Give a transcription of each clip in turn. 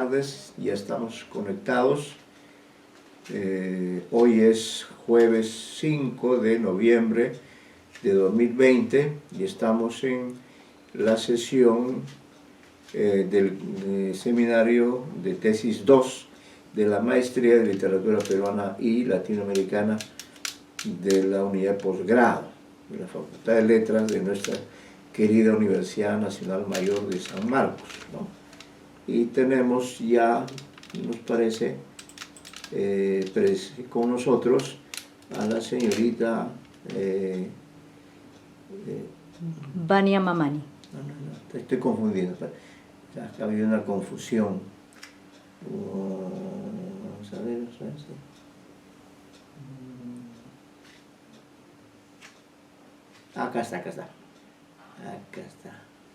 tardes, ya estamos conectados. Hoy es jueves 5 de noviembre de 2020 y estamos en la sesión del seminario de tesis 2 de la Maestría de Literatura Peruana y Latinoamericana de la Unidad de Posgrado de la Facultad de Letras de nuestra querida Universidad Nacional Mayor de San Marcos, ¿no? Y tenemos ya, nos parece, con nosotros a la señorita Vania Mamani. No, estoy confundiendo, ya ha habido una confusión. Vamos a ver, acá está.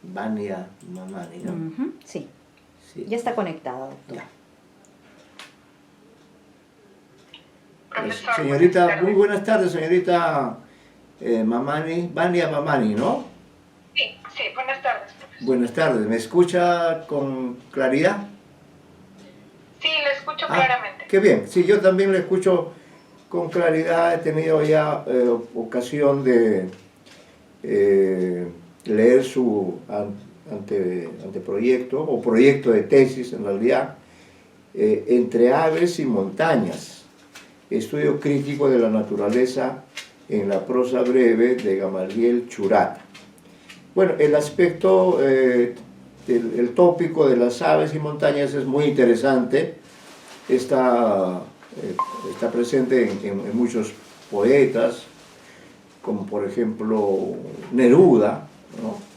Vania Mamani, ¿no? Sí. Sí. Ya está conectada, doctor. Ya. Señorita, muy buenas tardes, señorita Mamani, Vania Mamani, ¿no? Sí, buenas tardes, profesor. Buenas tardes, ¿me escucha con claridad? Sí, le escucho claramente. Qué bien, sí, yo también le escucho con claridad. He tenido ya ocasión de leer su anteproyecto, o proyecto de tesis en realidad, Entre aves y montañas, estudio crítico de la naturaleza en la prosa breve de Gamaliel Churata. Bueno, el aspecto, el tópico de las aves y montañas es muy interesante, está presente en muchos poetas, como por ejemplo Neruda, ¿no?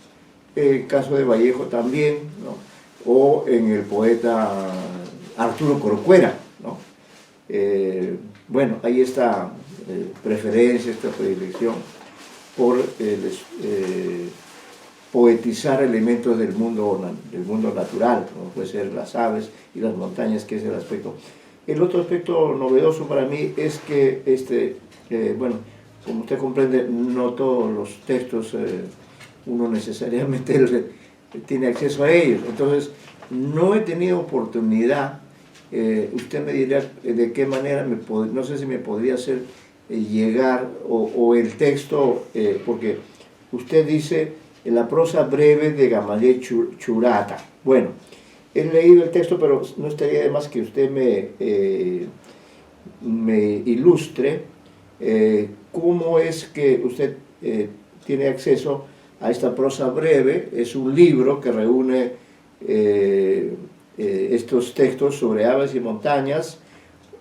El caso de Vallejo también, ¿no? O en el poeta Arturo Corcuera, ¿no? Bueno, ahí está preferencia, esta predilección por poetizar elementos del mundo natural, como puede ser las aves y las montañas, que es el aspecto. El otro aspecto novedoso para mí es que, bueno, como usted comprende, no todos los textos uno necesariamente tiene acceso a ellos. Entonces, no he tenido oportunidad. Usted me dirá de qué manera, no sé si me podría hacer llegar, o el texto, porque usted dice en la prosa breve de Gamaliel Churata. Bueno, he leído el texto, pero no estaría de más que usted me ilustre cómo es que usted tiene acceso a esta prosa breve. Es un libro que reúne estos textos sobre aves y montañas,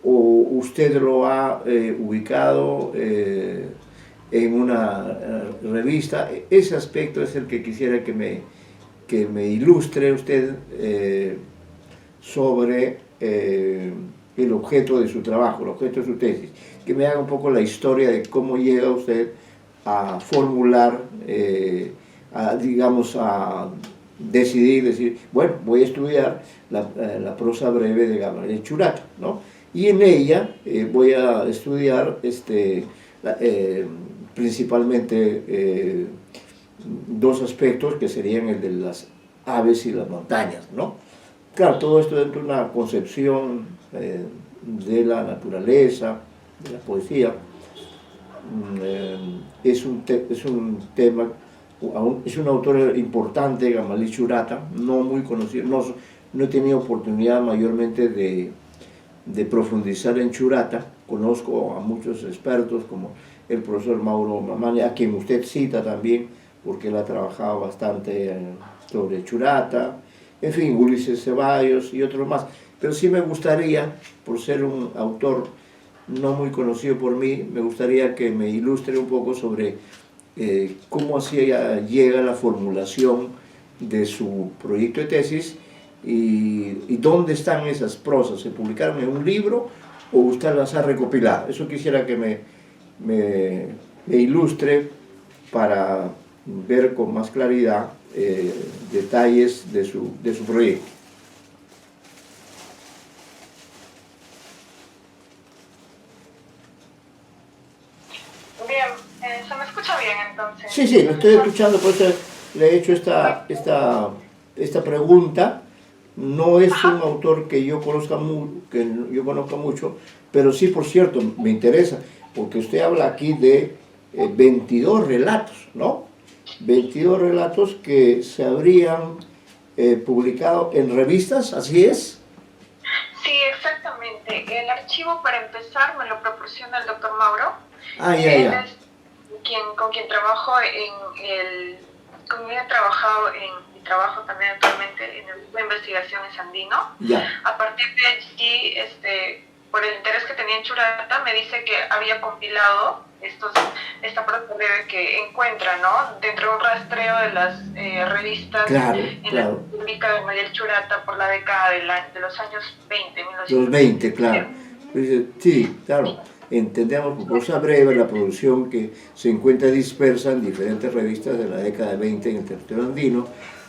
o usted lo ha ubicado en una revista. Ese aspecto es el que quisiera que me ilustre usted sobre el objeto de su trabajo, el objeto de su tesis, que me haga un poco la historia de cómo llega usted a formular, digamos, a decir, bueno, voy a estudiar la prosa breve de Gamaliel Churata, ¿no? Y en ella voy a estudiar principalmente dos aspectos, que serían el de las aves y las montañas, ¿no? Claro, todo esto dentro de una concepción de la naturaleza, de la poesía. Es un tema, es un autor importante, Gamaliel Churata, no muy conocido, no he tenido oportunidad mayormente de profundizar en Churata. Conozco a muchos expertos como el profesor Mauro Mamani, a quien usted cita también, porque él ha trabajado bastante sobre Churata, en fin, Ulises Ceballos y otros más. Pero sí me gustaría, por ser un autor no muy conocido por mí, me gustaría que me ilustre un poco sobre cómo así llega la formulación de su proyecto de tesis y dónde están esas prosas. ¿Se publicaron en un libro o usted las ha recopilado? Eso quisiera que me ilustre para ver con más claridad detalles de su proyecto. Bien, ¿se me escucha bien entonces? Sí, lo estoy escuchando, por eso le he hecho esta pregunta, No es un autor que yo conozca mucho, pero sí, por cierto, me interesa, porque usted habla aquí de 22 relatos, ¿no? 22 relatos que se habrían publicado en revistas, ¿así es? Sí, exactamente. El archivo, para empezar, me lo proporciona el doctor Mauro. Ah, Él es con quien trabajo con quien he trabajado y trabajo también actualmente en el grupo de investigación en Sandino. Ya. A partir de allí, por el interés que tenía en Churata, me dice que había compilado esta prosa breve que encuentra, ¿no? Dentro de un rastreo de las revistas en la República de Mariel Churata por la década de los años 20, 1920. Los 20, claro. Sí, claro. Entendemos por prosa breve la producción que se encuentra dispersa en diferentes revistas de la década de 20 en el territorio andino,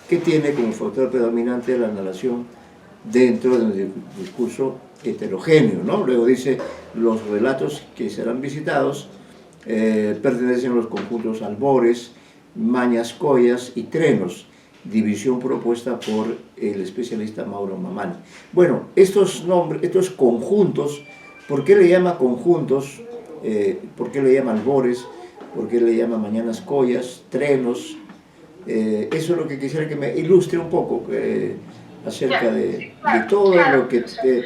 que tiene como factor predominante la narración dentro del discurso heterogéneo, ¿no? Luego dice, los relatos que serán visitados pertenecen a los conjuntos albores, mañas, collas y trenos, división propuesta por el especialista Mauro Mamani. Bueno, estos conjuntos, ¿por qué le llama conjuntos? ¿Por qué le llama albores? ¿Por qué le llama mañanas, collas, trenos? Eso es lo que quisiera que me ilustre un poco acerca de todo lo que... sí,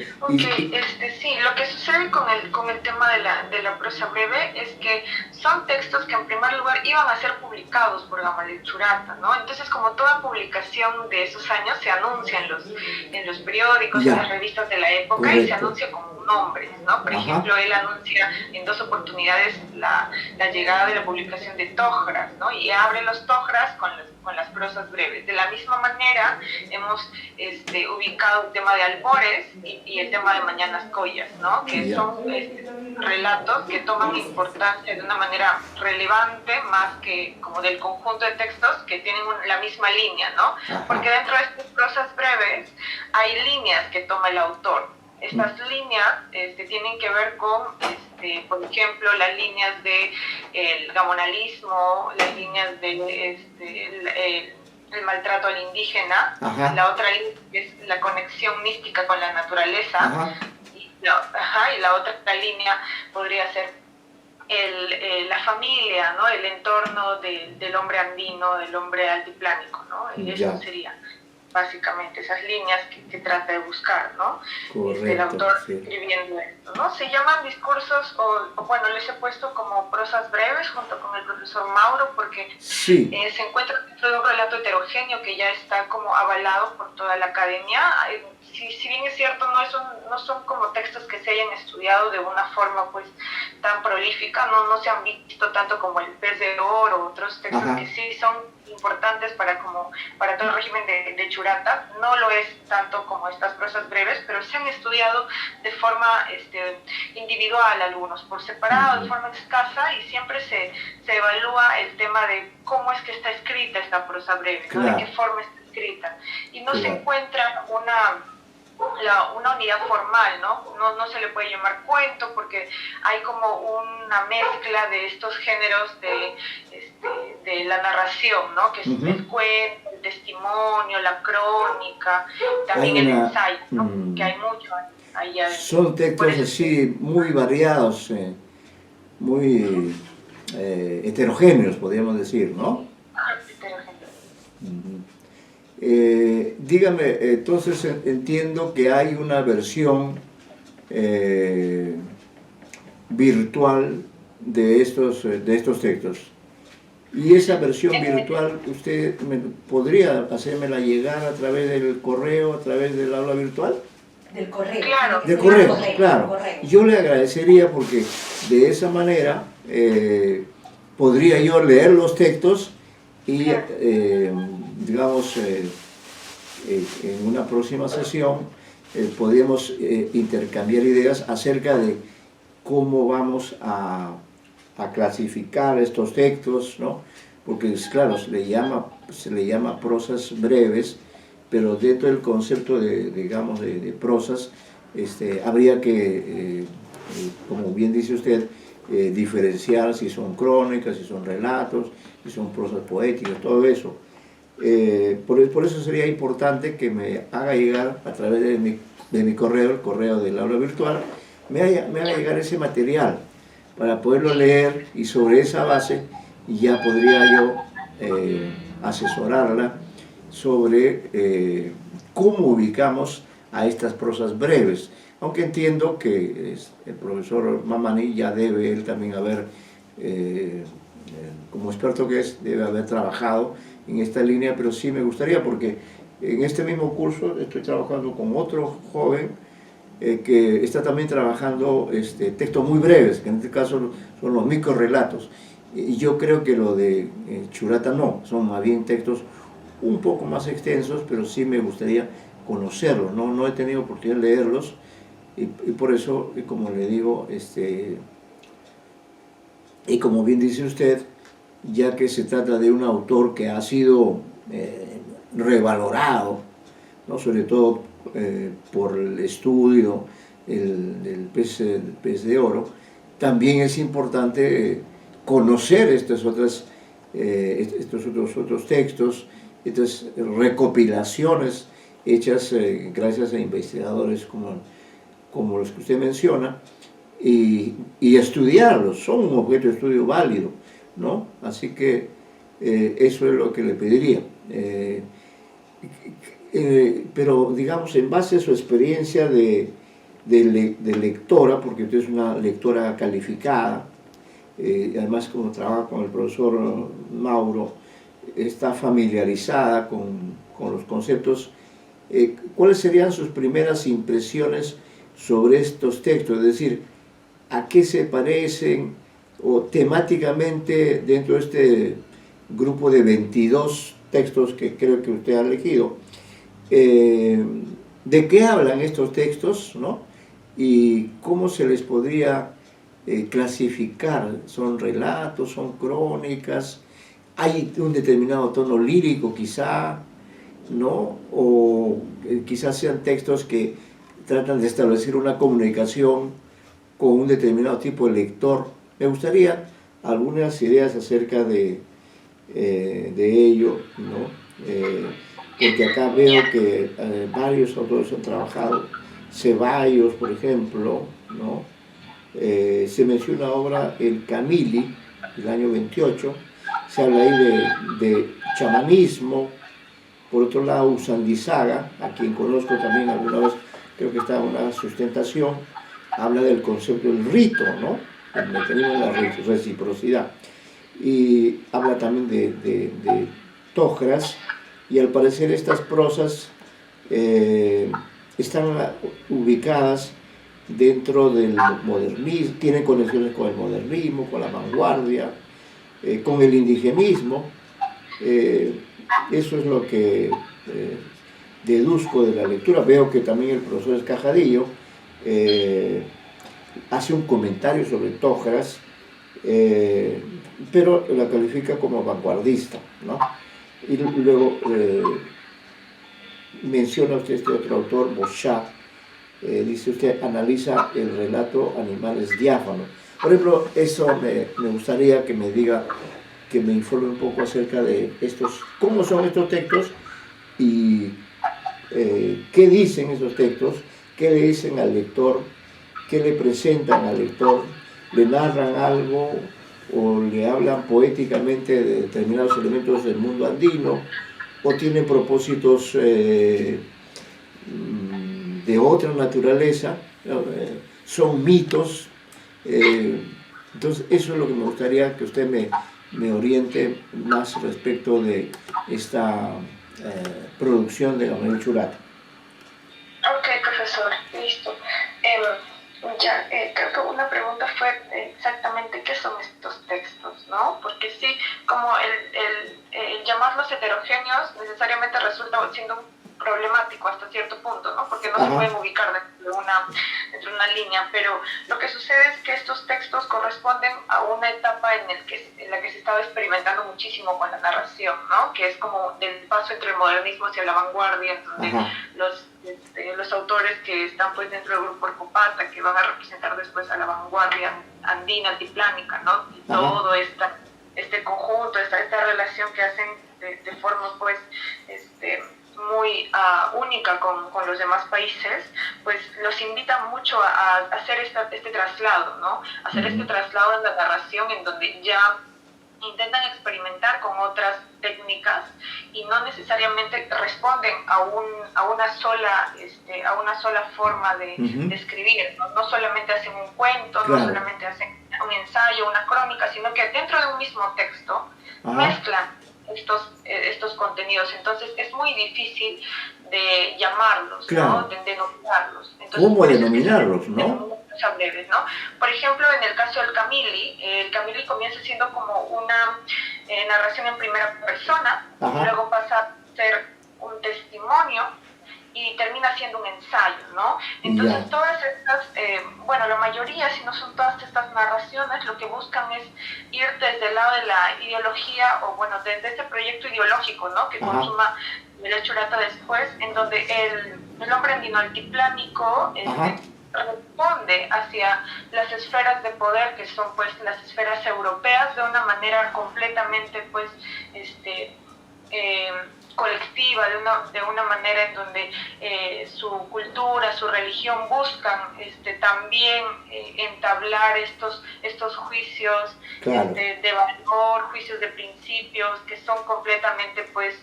lo que sucede con el tema de la prosa breve es que son textos que en primer lugar iban a ser publicados por Gamaliel Churata, ¿no? Entonces, como toda publicación de esos años se anuncia en los periódicos, en las revistas de la época. Correcto. Y se anuncia con nombres, ¿no? Por ejemplo, él anuncia en 2 oportunidades la llegada de la publicación de Tojras, ¿no? Y abre los Tojras con las prosas breves. De la misma manera, hemos ubicado el tema de albores y el tema de mañanas collas, ¿no? Que son relatos que toman importancia de una manera relevante, más que como del conjunto de textos que tienen la misma línea, ¿no? Ajá. Porque dentro de estas prosas breves hay líneas que toma el autor. Estas líneas tienen que ver con, por ejemplo, las líneas del gamonalismo, las líneas del el maltrato al indígena. Ajá. La otra es la conexión mística con la naturaleza. Ajá. Y la otra línea podría ser la familia, ¿no? El entorno del hombre andino, del hombre altiplánico, ¿no? Y eso sería básicamente esas líneas que trata de buscar, ¿no? Correcto, el autor escribiendo esto, ¿no? Se llaman discursos, o bueno, les he puesto como prosas breves junto con el profesor Mauro, porque se encuentra dentro de un relato heterogéneo que ya está como avalado por toda la academia. Si bien es cierto, no son como textos que se hayan estudiado de una forma pues tan prolífica, no se han visto tanto como el Pez de Oro o otros textos. Ajá. Que sí son importantes para todo el régimen de Churata. No lo es tanto como estas prosas breves, pero se han estudiado de forma individual algunos, por separado, de forma escasa, y siempre se evalúa el tema de cómo es que está escrita esta prosa breve, ¿no? De qué forma está escrita. Y no se encuentra una unidad formal, ¿no? No se le puede llamar cuento porque hay como una mezcla de estos géneros de la narración, ¿no? Que es el cuento, el testimonio, la crónica, también el ensayo, ¿no? Que hay mucho ahí adentro. Son textos así muy variados, muy heterogéneos, podríamos decir, ¿no? Heterogéneos. Dígame, entonces entiendo que hay una versión virtual de estos textos. Y esa versión virtual, ¿usted podría hacérmela llegar a través del correo, a través del aula virtual? Del correo. Claro. Del correo, claro. Yo le agradecería porque de esa manera podría yo leer los textos y digamos, en una próxima sesión podríamos intercambiar ideas acerca de cómo vamos a clasificar estos textos, ¿no? Porque, claro, se le llama prosas breves, pero dentro del concepto de prosas, habría que, como bien dice usted, diferenciar si son crónicas, si son relatos, si son prosas poéticas, todo eso. Por eso sería importante que me haga llegar a través de mi correo, el correo del aula virtual, me haga llegar ese material para poderlo leer, y sobre esa base ya podría yo asesorarla sobre cómo ubicamos a estas prosas breves. Aunque entiendo que el profesor Mamani ya debe él también haber, como experto que es, debe haber trabajado en esta línea, pero sí me gustaría, porque en este mismo curso estoy trabajando con otro joven que está también trabajando textos muy breves, que en este caso son los microrrelatos. Y yo creo que lo de Churata no, son más bien textos un poco más extensos, pero sí me gustaría conocerlos, no he tenido oportunidad de leerlos, y por eso, como le digo, y como bien dice usted, ya que se trata de un autor que ha sido revalorado, ¿no? Sobre todo por el estudio del pez de oro, también es importante conocer estos otros textos, estas recopilaciones hechas gracias a investigadores como los que usted menciona, y estudiarlos. Son un objeto de estudio válido, ¿no? Así que eso es lo que le pediría. Pero digamos, en base a su experiencia de lectora, porque usted es una lectora calificada, además como trabaja con el profesor Mauro, está familiarizada con los conceptos, ¿cuáles serían sus primeras impresiones sobre estos textos? Es decir, ¿a qué se parecen, o temáticamente dentro de este grupo de 22 textos que creo que usted ha elegido? ¿De qué hablan estos textos, ¿no? Y cómo se les podría clasificar? ¿Son relatos, son crónicas? ¿Hay un determinado tono lírico quizá, ¿no? O quizás sean textos que tratan de establecer una comunicación con un determinado tipo de lector. Me gustaría algunas ideas acerca de ello, ¿no? Porque acá veo que varios autores han trabajado, Ceballos, por ejemplo, ¿no? Se menciona ahora el Camili, del año 28, se habla ahí de chamanismo. Por otro lado, Usandizaga, a quien conozco también alguna vez, creo que está en una sustentación, habla del concepto del rito, ¿no? El mecanismo de la reciprocidad. Y habla también de Tojras, y al parecer estas prosas están ubicadas dentro del modernismo, tienen conexiones con el modernismo, con la vanguardia, con el indigenismo. Eso es lo que deduzco de la lectura. Veo que también el profesor Escajadillo hace un comentario sobre Tojras, pero la califica como vanguardista, ¿no? Y luego menciona usted este otro autor, Bochat, dice usted, analiza el relato Animales diáfanos. Por ejemplo, eso me gustaría que me diga, que me informe un poco acerca de estos, cómo son estos textos y qué dicen esos textos, qué le dicen al lector, qué le presentan al lector, le narran algo o le hablan poéticamente de determinados elementos del mundo andino, o tienen propósitos de otra naturaleza, son mitos. Entonces eso es lo que me gustaría que usted me oriente más respecto de esta producción de Gamaliel Churata. Ok, profesor, listo. Creo que una pregunta fue exactamente qué son estos textos, ¿no? Porque sí, como el llamarlos heterogéneos necesariamente resulta siendo problemático hasta cierto punto, ¿no? Porque no se pueden ubicar dentro de una línea, pero lo que sucede es que estos textos corresponden a una etapa en la que se estaba experimentando muchísimo con la narración, ¿no? Que es como del paso entre el modernismo hacia la vanguardia, en donde los autores que están pues dentro del grupo Orcopata, que van a representar después a la vanguardia andina, altiplánica, ¿no? Y todo este conjunto, esta relación que hacen de forma pues muy única con los demás países, pues los invita mucho a hacer este traslado, ¿no? Hacer este traslado en la narración en donde ya intentan experimentar con otras técnicas y no necesariamente responden a una sola forma de escribir, ¿no? No solamente hacen un cuento, no solamente hacen un ensayo, una crónica, sino que dentro de un mismo texto mezclan estos contenidos. Entonces es muy difícil de llamarlos, ¿no? De denominarlos. Entonces, ¿cómo denominarlos, no? Breves, ¿no? Por ejemplo, en el caso del el Camili comienza siendo como una narración en primera persona, luego pasa a ser un testimonio y termina siendo un ensayo, ¿no? Entonces todas estas, la mayoría, si no son todas estas narraciones, lo que buscan es ir desde el lado de la ideología, o bueno, desde este proyecto ideológico, ¿no? Que consuma el Churata después, en donde el hombre andino altiplánico responde hacia las esferas de poder, que son pues las esferas europeas, de una manera completamente pues colectiva, de una manera en donde su cultura, su religión buscan también entablar estos juicios de valor, juicios de principios, que son completamente pues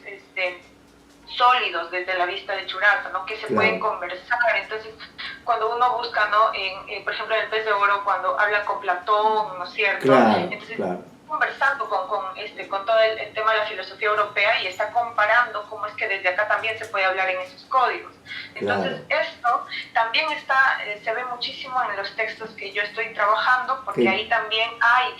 sólidos desde la vista de Churata, ¿no? Que se pueden conversar. Entonces, cuando uno busca, ¿no? Por ejemplo, en el Pez de Oro, cuando habla con Platón, ¿no es cierto? Entonces, conversando con todo el tema de la filosofía europea y está comparando cómo es que desde acá también se puede hablar en esos códigos. Entonces, esto también se ve muchísimo en los textos que yo estoy trabajando, porque ahí también hay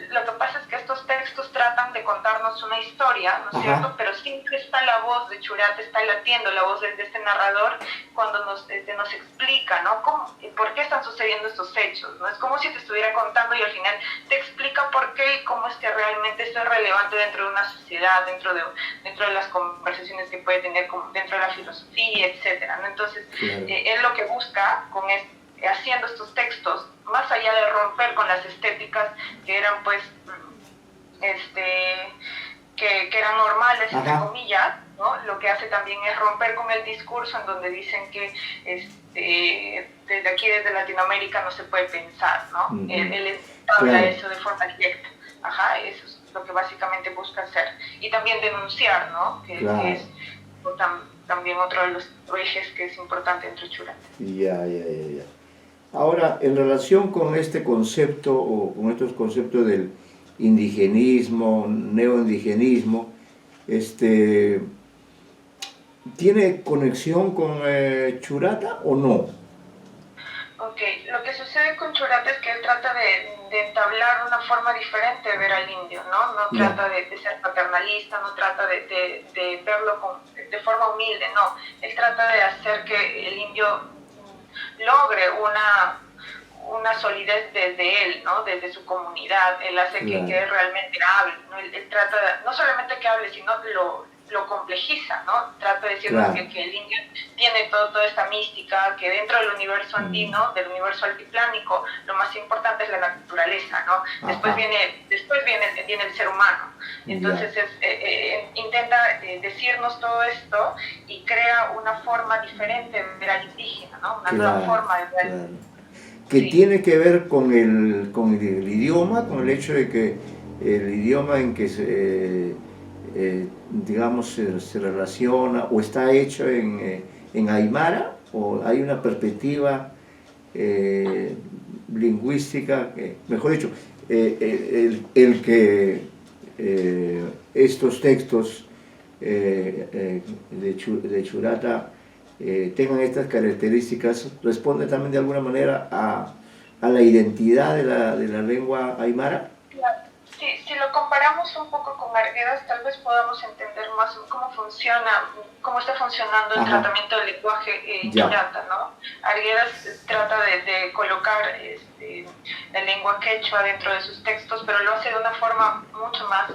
lo que pasa es que estos textos tratan de contarnos una historia, ¿no es cierto? Pero siempre está la voz de Churata, está latiendo la voz de este narrador cuando nos explica, ¿no? ¿Por qué están sucediendo estos hechos? ¿No? Es como si te estuviera contando y al final te explica por qué y cómo es que realmente esto es relevante dentro de una sociedad, dentro de las conversaciones que puede tener dentro de la filosofía, etcétera, ¿no? Entonces, él lo que busca haciendo estos textos, más allá de romper con las estéticas que eran pues que eran normales, entre comillas, ¿no? Lo que hace también es romper con el discurso en donde dicen que desde aquí, desde Latinoamérica, no se puede pensar, ¿no? Él habla eso de forma directa. Eso es lo que básicamente busca hacer. Y también denunciar, ¿no? Que es también otro de los ejes que es importante entre Churata. Ya. Ahora, en relación con este concepto, o con estos conceptos del indigenismo, neoindigenismo, ¿tiene conexión con Churata o no? Ok, lo que sucede con Churata es que él trata de entablar una forma diferente de ver al indio, ¿no? No trata de ser paternalista, no trata de verlo de forma humilde, no. Él trata de hacer que el indio logre una solidez desde él, ¿no? Desde su comunidad. Él hace que realmente hable, ¿no? Él trata no solamente que hable, sino lo complejiza, ¿no? Trata de decirnos que el indio tiene toda esta mística, que dentro del universo andino, del universo altiplánico, lo más importante es la naturaleza, ¿no? Después viene el ser humano. Entonces intenta decirnos todo esto y crea una forma diferente de ver al indígena, ¿no? Una nueva forma de ver. Que tiene que ver con el idioma, con el hecho de que el idioma en que se relaciona o está hecho en Aymara, o hay una perspectiva lingüística, mejor dicho, el que estos textos de Churata tengan estas características, responde también de alguna manera a la identidad de la lengua aymara. Sí, si lo comparamos un poco con Arguedas, tal vez podamos entender más cómo está funcionando el tratamiento del lenguaje Churata, ¿no? Arguedas trata de colocar la lengua quechua dentro de sus textos, pero lo hace de una forma mucho más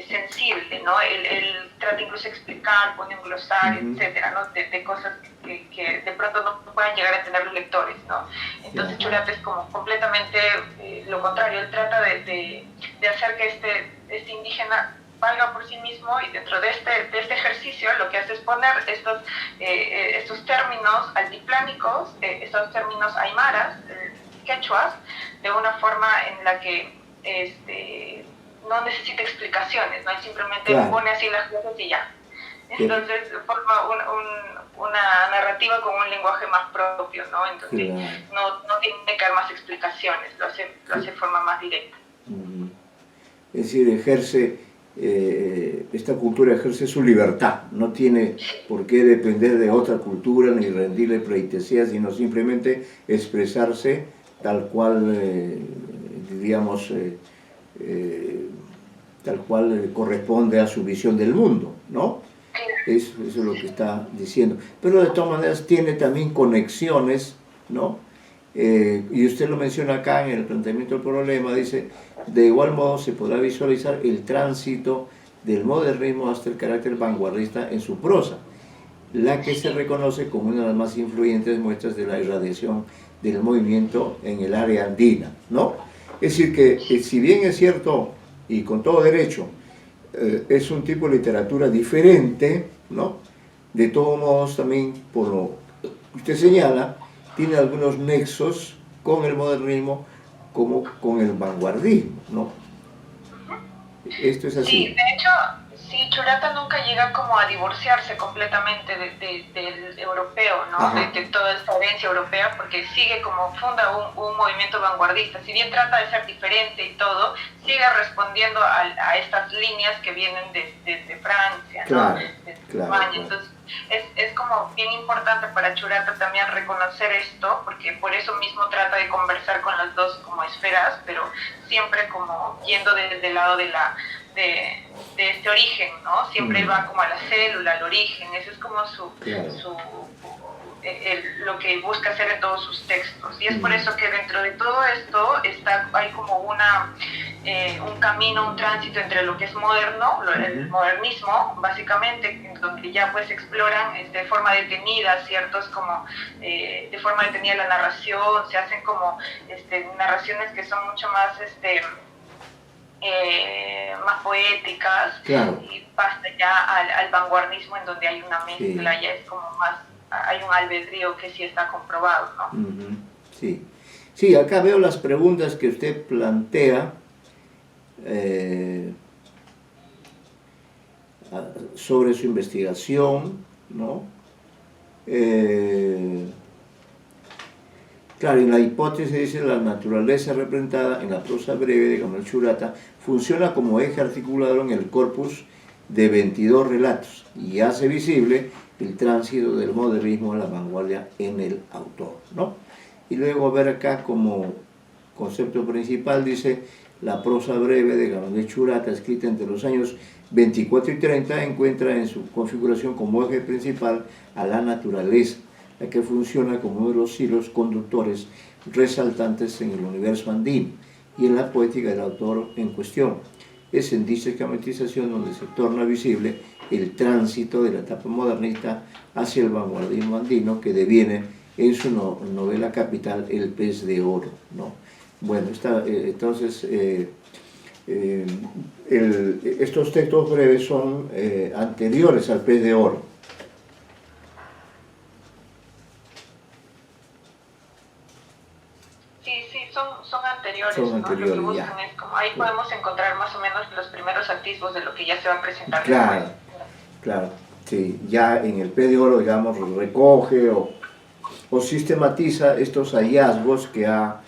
sensible, ¿no? Él trata incluso de explicar, pone un glosario, etcétera, ¿no? De cosas que de pronto no puedan llegar a entender los lectores, ¿no? Entonces Churata es como completamente lo contrario. Él trata de hacer que este indígena valga por sí mismo, y dentro de este ejercicio lo que hace es poner estos términos altiplánicos, estos términos aymaras, quechuas, de una forma en la que no necesita explicaciones, ¿no? Simplemente pone así las cosas y ya. Entonces forma una narrativa con un lenguaje más propio, ¿no? Entonces no tiene que dar más explicaciones, lo hace de forma más directa. Es decir, esta cultura ejerce su libertad, no tiene por qué depender de otra cultura ni rendirle pleitesía, sino simplemente expresarse tal cual, diríamos, tal cual corresponde a su visión del mundo, ¿no? Eso es lo que está diciendo. Pero de todas maneras tiene también conexiones, ¿no? Y usted lo menciona acá en el planteamiento del problema, dice, de igual modo se podrá visualizar el tránsito del modernismo hasta el carácter vanguardista en su prosa, la que se reconoce como una de las más influyentes muestras de la irradiación del movimiento en el área andina, ¿no? Es decir, que si bien es cierto, y con todo derecho, es un tipo de literatura diferente, ¿no? De todos modos también, por lo que usted señala, tiene algunos nexos con el modernismo como con el vanguardismo, ¿no? Esto es así. Sí, de hecho, sí, Churata nunca llega como a divorciarse completamente del europeo, ¿no? De toda esta herencia europea, porque sigue como funda un movimiento vanguardista. Si bien trata de ser diferente y todo, sigue respondiendo a estas líneas que vienen desde Francia, ¿no? Desde España. Entonces, es como bien importante para Churata también reconocer esto, porque por eso mismo trata de conversar con las dos como esferas, pero siempre como yendo desde el lado de este origen, ¿no? Siempre va como a la célula, al origen. Eso es como lo que busca hacer en todos sus textos. Y es por eso que dentro de todo esto hay como un camino, un tránsito entre lo que es moderno, el modernismo, básicamente, en donde ya pues exploran de forma detenida, ¿cierto? Es como de forma detenida la narración, se hacen como narraciones que son mucho más más poéticas, y pasa ya al vanguardismo, en donde hay una mezcla, ya es como más, hay un albedrío que sí está comprobado, ¿no? Sí, acá veo las preguntas que usted plantea sobre su investigación, ¿no? Claro, en la hipótesis dice la naturaleza representada en la prosa breve de Gamal Churata funciona como eje articulador en el corpus de 22 relatos y hace visible el tránsito del modernismo a la vanguardia en el autor, ¿no? Y luego ver acá como concepto principal dice la prosa breve de Gamal Churata, escrita entre los años 24 y 30, encuentra en su configuración como eje principal a la naturaleza, la que funciona como uno de los hilos conductores resaltantes en el universo andino y en la poética del autor en cuestión. Es en dicha esquematización donde se torna visible el tránsito de la etapa modernista hacia el vanguardismo andino, que deviene en su novela capital El pez de oro, ¿no? Bueno, entonces estos textos breves son anteriores al pez de oro. Son anteriores, ¿no? Lo que buscan es como, ahí podemos encontrar más o menos los primeros atisbos de lo que ya se va a presentar después. Claro, sí, ya en el pez de oro, digamos, recoge o sistematiza estos hallazgos que ha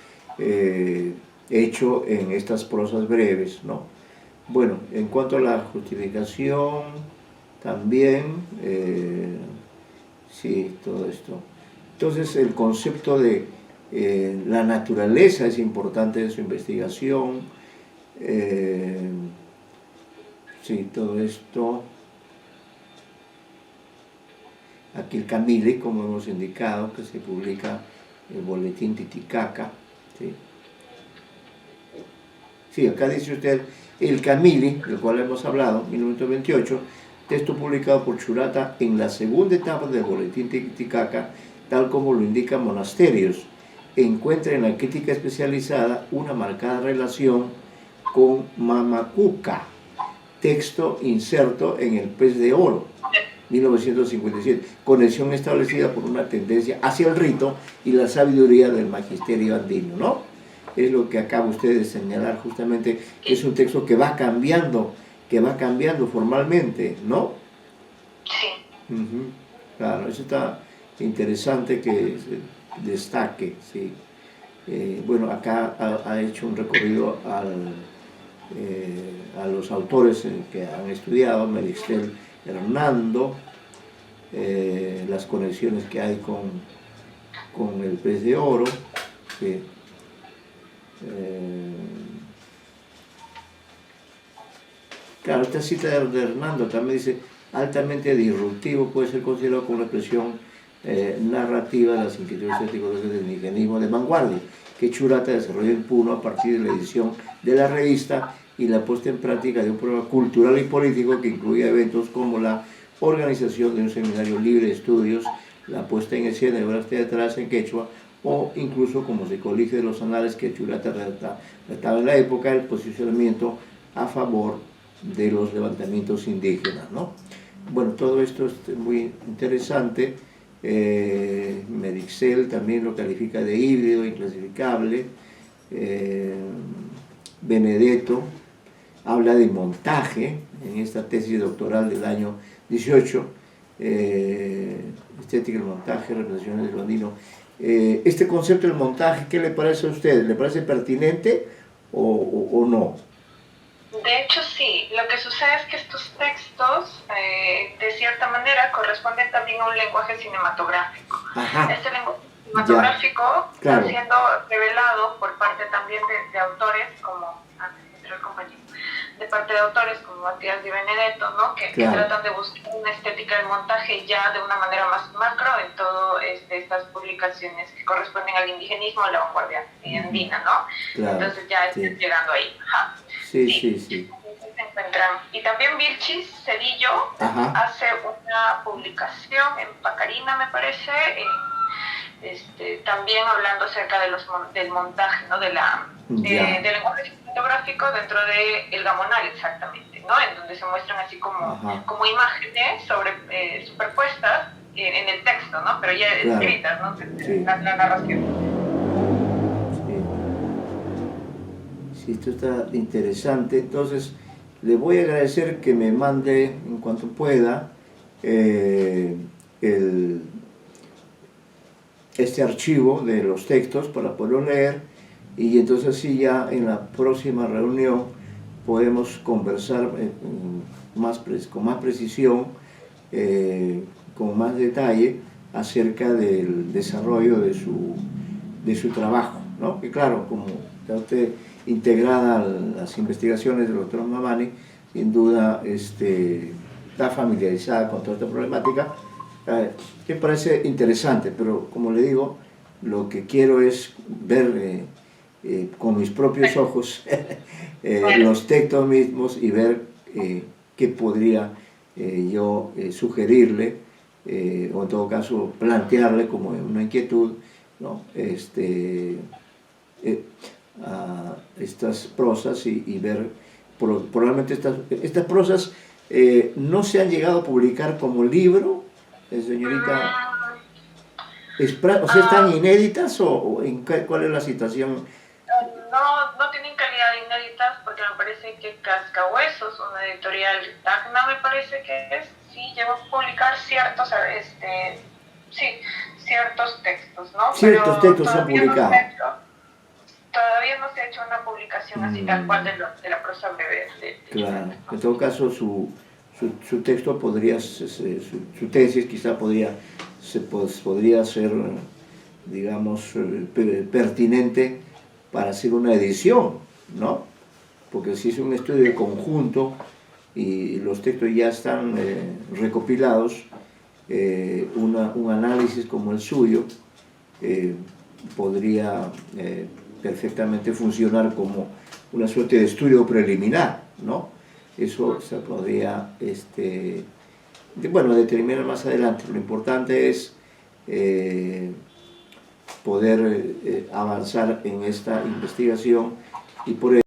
hecho en estas prosas breves, ¿no? Bueno, en cuanto a la justificación, también, sí, todo esto. Entonces, el concepto de la naturaleza es importante en su investigación, sí, todo esto. Aquí el Camile, como hemos indicado, que se publica el boletín Titicaca, ¿sí? Sí, acá dice usted el Camile, del cual hemos hablado, 1928, texto publicado por Churata en la segunda etapa del boletín Titicaca, tal como lo indica Monasterios, encuentra en la crítica especializada una marcada relación con Mamacuca, texto inserto en el Pez de Oro, 1957, conexión establecida por una tendencia hacia el rito y la sabiduría del magisterio andino, ¿no? Es lo que acaba usted de señalar justamente, que es un texto que va cambiando formalmente, ¿no? Sí. Claro, eso está interesante que se destaque, sí. Bueno, acá ha hecho un recorrido a los autores que han estudiado, Melixtel Hernando, las conexiones que hay con el Pez de Oro, sí. Claro, esta cita de Hernando también dice: altamente disruptivo, puede ser considerado como una expresión narrativa de las inquietudes ético-religiosas del indigenismo de vanguardia, que Churata desarrolló en Puno a partir de la edición de la revista y la puesta en práctica de un programa cultural y político que incluía eventos como la organización de un seminario libre de estudios, la puesta en escena de obras teatrales en quechua, o incluso, como se colige de los anales que Churata redactaba en la época, el posicionamiento a favor de los levantamientos indígenas, ¿no? Bueno, todo esto es muy interesante. Melixtel también lo califica de híbrido, inclasificable. Benedetto habla de montaje en esta tesis doctoral del año 18, estética del montaje, representaciones del andino. Este concepto del montaje, ¿qué le parece a usted? ¿Le parece pertinente o no? De hecho, sí. Lo que sucede es que estos textos, de cierta manera, corresponden también a un lenguaje cinematográfico. Ajá. Este lenguaje cinematográfico claro, está siendo revelado por parte también de autores como, el compañero, de parte de autores como Matías Di Benedetto, ¿no? que tratan de buscar una estética del montaje ya de una manera más macro en todas estas publicaciones que corresponden al indigenismo, a la vanguardia andina, ¿no? Claro, entonces ya están llegando ahí. Ajá. Sí. Se encuentran. Y también Vilchis Cedillo hace una publicación en Pacarina, me parece, también hablando acerca de del montaje, ¿no? del lenguaje cinematográfico dentro del gamonal, exactamente, ¿no? En donde se muestran así como imágenes superpuestas en el texto, ¿no? Pero ya escritas, ¿no? La narración. Sí, esto está interesante. Entonces, le voy a agradecer que me mande en cuanto pueda este archivo de los textos para poderlo leer, y entonces sí, ya en la próxima reunión podemos conversar con más precisión, con más detalle acerca del desarrollo de su trabajo, ¿no? Que claro, como está usted integrada a las investigaciones del doctor Mamani, sin duda está familiarizada con toda esta problemática, que parece interesante, pero como le digo, lo que quiero es ver con mis propios ojos los textos mismos y ver qué podría yo sugerirle, o en todo caso plantearle como una inquietud, ¿no? A estas prosas y ver, probablemente estas prosas no se han llegado a publicar como libro, señorita. O sea, ¿están inéditas o cuál es la situación? No tienen calidad de inéditas, porque me parece que Cascahuesos, una editorial Tacna, me parece que sí llegó a publicar ciertos textos, ¿no? Ciertos textos se han publicado. Todavía no se ha hecho una publicación así tal cual de la prosa breve. Claro, en todo caso su texto podría, su tesis quizá podría ser, digamos, pertinente para hacer una edición, ¿no? Porque si es un estudio de conjunto y los textos ya están recopilados, un análisis como el suyo podría perfectamente funcionar como una suerte de estudio preliminar, ¿no? Eso se podría determinar más adelante. Lo importante es poder avanzar en esta investigación, y por